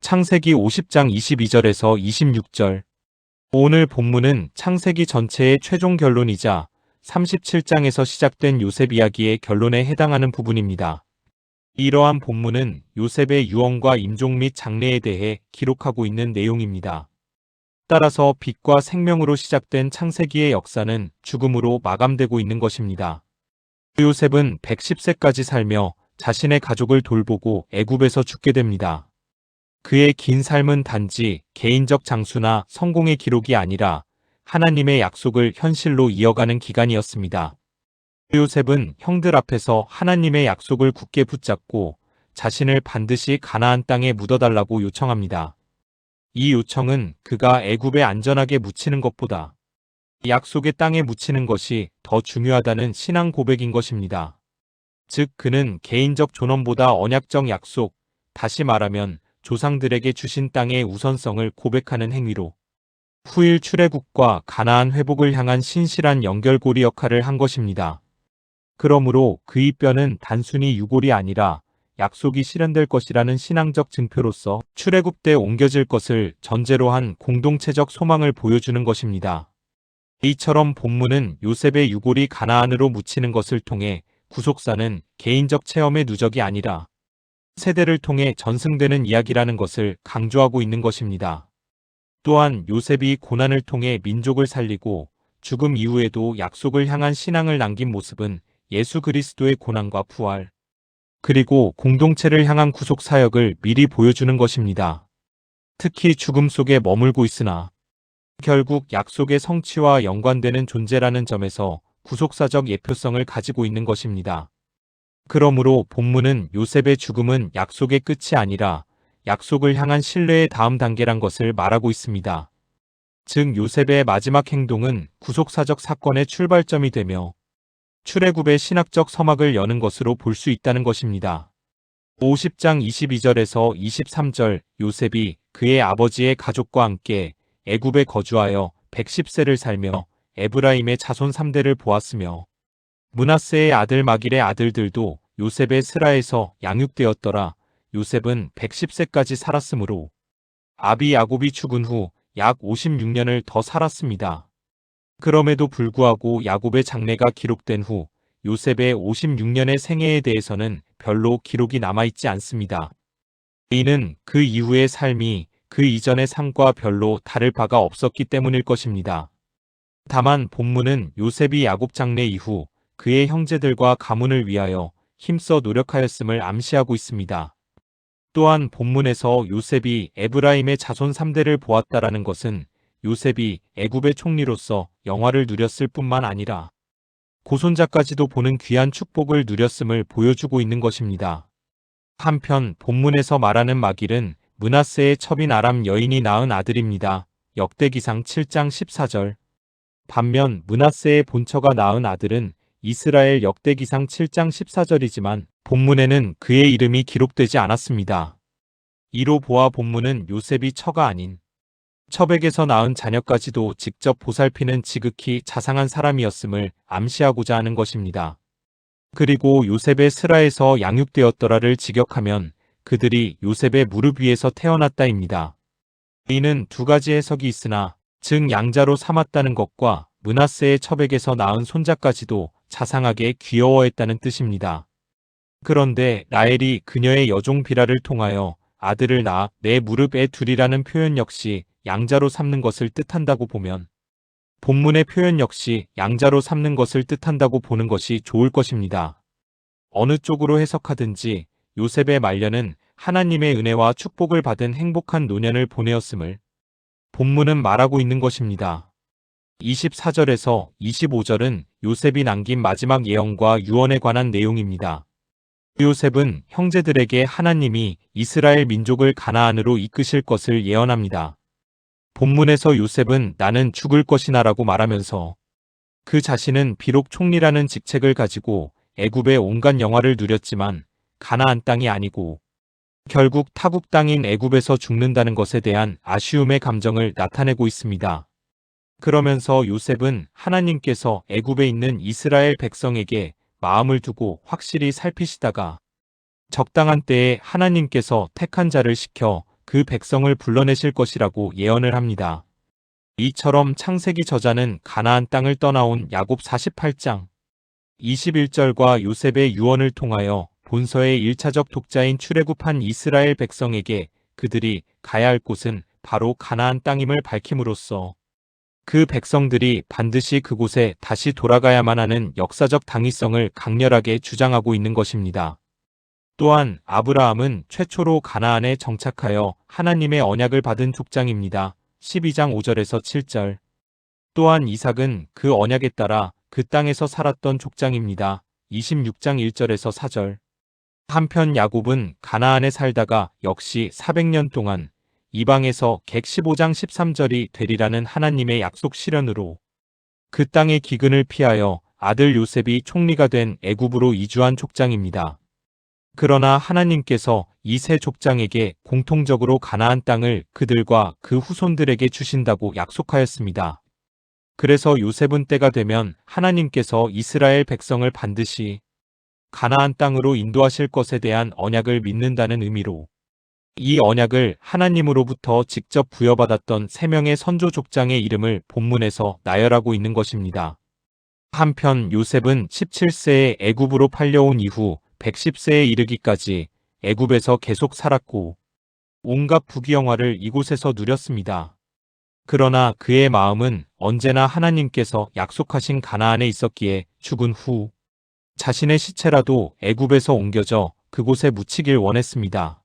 창세기 50장 22절에서 26절. 오늘 본문은 창세기 전체의 최종 결론이자 37장에서 시작된 요셉 이야기의 결론에 해당하는 부분입니다. 이러한 본문은 요셉의 유언과 임종 및 장래에 대해 기록하고 있는 내용입니다. 따라서 빛과 생명으로 시작된 창세기의 역사는 죽음으로 마감되고 있는 것입니다. 요셉은 110세까지 살며 자신의 가족을 돌보고 애굽에서 죽게 됩니다. 그의 긴 삶은 단지 개인적 장수나 성공의 기록이 아니라 하나님의 약속을 현실로 이어가는 기간이었습니다. 요셉은 형들 앞에서 하나님의 약속을 굳게 붙잡고 자신을 반드시 가나안 땅에 묻어달라고 요청합니다. 이 요청은 그가 애굽에 안전하게 묻히는 것보다 약속의 땅에 묻히는 것이 더 중요하다는 신앙 고백인 것입니다. 즉 그는 개인적 존엄보다 언약적 약속, 다시 말하면 조상들에게 주신 땅의 우선성을 고백하는 행위로 후일 출애굽과 가나안 회복을 향한 신실한 연결고리 역할을 한 것입니다. 그러므로 그의 뼈는 단순히 유골이 아니라 약속이 실현될 것이라는 신앙적 증표로서 출애굽 때 옮겨질 것을 전제로 한 공동체적 소망을 보여주는 것입니다. 이처럼 본문은 요셉의 유골이 가나안으로 묻히는 것을 통해 구속사는 개인적 체험의 누적이 아니라 세대를 통해 전승되는 이야기라는 것을 강조하고 있는 것입니다. 또한 요셉이 고난을 통해 민족을 살리고 죽음 이후에도 약속을 향한 신앙을 남긴 모습은 예수 그리스도의 고난과 부활, 그리고 공동체를 향한 구속 사역을 미리 보여주는 것입니다. 특히 죽음 속에 머물고 있으나 결국 약속의 성취와 연관되는 존재라는 점에서 구속사적 예표성을 가지고 있는 것입니다. 그러므로 본문은 요셉의 죽음은 약속의 끝이 아니라 약속을 향한 신뢰의 다음 단계란 것을 말하고 있습니다. 즉 요셉의 마지막 행동은 구속사적 사건의 출발점이 되며 출애굽의 신학적 서막을 여는 것으로 볼 수 있다는 것입니다. 50장 22절에서 23절 요셉이 그의 아버지의 가족과 함께 애굽에 거주하여 110세를 살며 에브라임의 자손 3대를 보았으며 므낫세의 아들 마길의 아들들도 요셉의 스라에서 양육되었더라. 요셉은 110세까지 살았으므로 아비 야곱이 죽은 후 약 56년을 더 살았습니다. 그럼에도 불구하고 야곱의 장래가 기록된 후 요셉의 56년의 생애에 대해서는 별로 기록이 남아있지 않습니다. 이는 그 이후의 삶이 그 이전의 삶과 별로 다를 바가 없었기 때문일 것입니다. 다만 본문은 요셉이 야곱 장래 이후 그의 형제들과 가문을 위하여 힘써 노력하였음을 암시하고 있습니다. 또한 본문에서 요셉이 에브라임의 자손 3대를 보았다라는 것은 요셉이 애굽의 총리로서 영화를 누렸을 뿐만 아니라 고손자까지도 보는 귀한 축복을 누렸음을 보여주고 있는 것입니다. 한편 본문에서 말하는 마길은 므낫세의 첩인 아람 여인이 낳은 아들입니다. 역대기상 7장 14절. 반면 므낫세의 본처가 낳은 아들은 이스라엘 역대기상 7장 14절이지만 본문에는 그의 이름이 기록되지 않았습니다. 이로 보아 본문은 요셉이 처가 아닌 첩에게서 낳은 자녀까지도 직접 보살피는 지극히 자상한 사람이었음을 암시하고자 하는 것입니다. 그리고 요셉의 스라에서 양육되었더라를 직역하면 그들이 요셉의 무릎 위에서 태어났다입니다. 이는 두 가지 해석이 있으나 즉 양자로 삼았다는 것과 므낫세의 첩에게서 낳은 손자까지도 자상하게 귀여워했다는 뜻입니다. 그런데 라헬이 그녀의 여종 비라를 통하여 아들을 낳아 내 무릎에 두리라는 표현 역시 양자로 삼는 것을 뜻한다고 보면 본문의 표현 역시 양자로 삼는 것을 뜻한다고 보는 것이 좋을 것입니다. 어느 쪽으로 해석하든지 요셉의 말년은 하나님의 은혜와 축복을 받은 행복한 노년을 보내었음을 본문은 말하고 있는 것입니다. 24절에서 25절은 요셉이 남긴 마지막 예언과 유언에 관한 내용입니다. 요셉은 형제들에게 하나님이 이스라엘 민족을 가나안으로 이끄실 것을 예언합니다. 본문에서 요셉은 나는 죽을 것이나라고 말하면서 그 자신은 비록 총리라는 직책을 가지고 애굽의 온갖 영화를 누렸지만 가나안 땅이 아니고 결국 타국 땅인 애굽에서 죽는다는 것에 대한 아쉬움의 감정을 나타내고 있습니다. 그러면서 요셉은 하나님께서 애굽에 있는 이스라엘 백성에게 마음을 두고 확실히 살피시다가 적당한 때에 하나님께서 택한 자를 시켜 그 백성을 불러내실 것이라고 예언을 합니다. 이처럼 창세기 저자는 가나안 땅을 떠나온 야곱 48장 21절과 요셉의 유언을 통하여 본서의 1차적 독자인 출애굽한 이스라엘 백성에게 그들이 가야 할 곳은 바로 가나안 땅임을 밝힘으로써 그 백성들이 반드시 그곳에 다시 돌아가야만 하는 역사적 당위성을 강렬하게 주장하고 있는 것입니다. 또한 아브라함은 최초로 가나안에 정착하여 하나님의 언약을 받은 족장입니다. 12장 5절에서 7절. 또한 이삭은 그 언약에 따라 그 땅에서 살았던 족장입니다. 26장 1절에서 4절. 한편 야곱은 가나안에 살다가 역시 400년 동안 이방에서 객 15장 13절이 되리라는 하나님의 약속 실현으로 그 땅의 기근을 피하여 아들 요셉이 총리가 된 애굽으로 이주한 족장입니다. 그러나 하나님께서 이 세 족장에게 공통적으로 가나안 땅을 그들과 그 후손들에게 주신다고 약속하였습니다. 그래서 요셉은 때가 되면 하나님께서 이스라엘 백성을 반드시 가나안 땅으로 인도하실 것에 대한 언약을 믿는다는 의미로 이 언약을 하나님으로부터 직접 부여받았던 3명의 선조 족장의 이름을 본문에서 나열하고 있는 것입니다. 한편 요셉은 17세에 애굽으로 팔려온 이후 110세에 이르기까지 애굽에서 계속 살았고 온갖 부귀영화를 이곳에서 누렸습니다. 그러나 그의 마음은 언제나 하나님께서 약속하신 가나안에 있었기에 죽은 후 자신의 시체라도 애굽에서 옮겨져 그곳에 묻히길 원했습니다.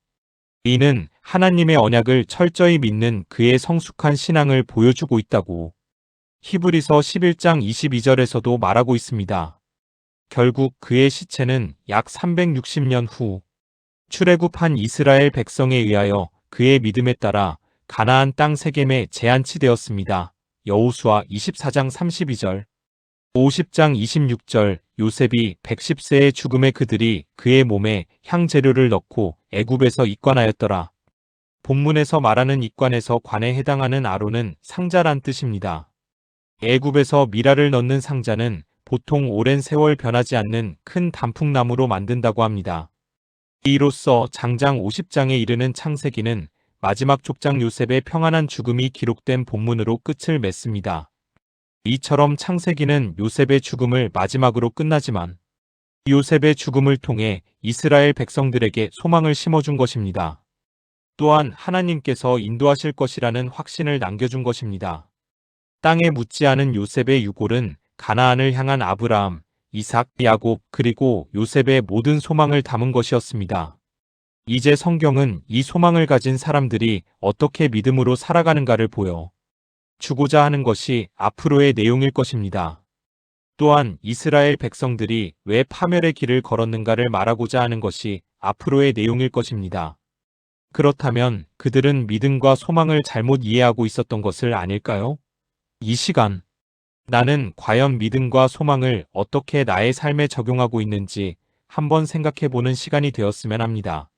이는 하나님의 언약을 철저히 믿는 그의 성숙한 신앙을 보여주고 있다고 히브리서 11장 22절에서도 말하고 있습니다. 결국 그의 시체는 약 360년 후 출애굽한 이스라엘 백성에 의하여 그의 믿음에 따라 가나안 땅 세겜에 제안치되었습니다. 여호수아 24장 32절, 50장 26절. 요셉이 110세의 죽음에 그들이 그의 몸에 향재료를 넣고 애굽에서 입관하였더라. 본문에서 말하는 입관에서 관에 해당하는 아론은 상자란 뜻입니다. 애굽에서 미라를 넣는 상자는 보통 오랜 세월 변하지 않는 큰 단풍나무로 만든다고 합니다. 이로써 장장 50장에 이르는 창세기는 마지막 족장 요셉의 평안한 죽음이 기록된 본문으로 끝을 맺습니다. 이처럼 창세기는 요셉의 죽음을 마지막으로 끝나지만 요셉의 죽음을 통해 이스라엘 백성들에게 소망을 심어준 것입니다. 또한 하나님께서 인도하실 것이라는 확신을 남겨준 것입니다. 땅에 묻지 않은 요셉의 유골은 가나안을 향한 아브라함, 이삭, 야곱 그리고 요셉의 모든 소망을 담은 것이었습니다. 이제 성경은 이 소망을 가진 사람들이 어떻게 믿음으로 살아가는가를 보여 주고자 하는 것이 앞으로의 내용일 것입니다. 또한 이스라엘 백성들이 왜 파멸의 길을 걸었는가를 말하고자 하는 것이 앞으로의 내용일 것입니다. 그렇다면 그들은 믿음과 소망을 잘못 이해하고 있었던 것을 아닐까요? 이 시간, 나는 과연 믿음과 소망을 어떻게 나의 삶에 적용하고 있는지 한번 생각해 보는 시간이 되었으면 합니다.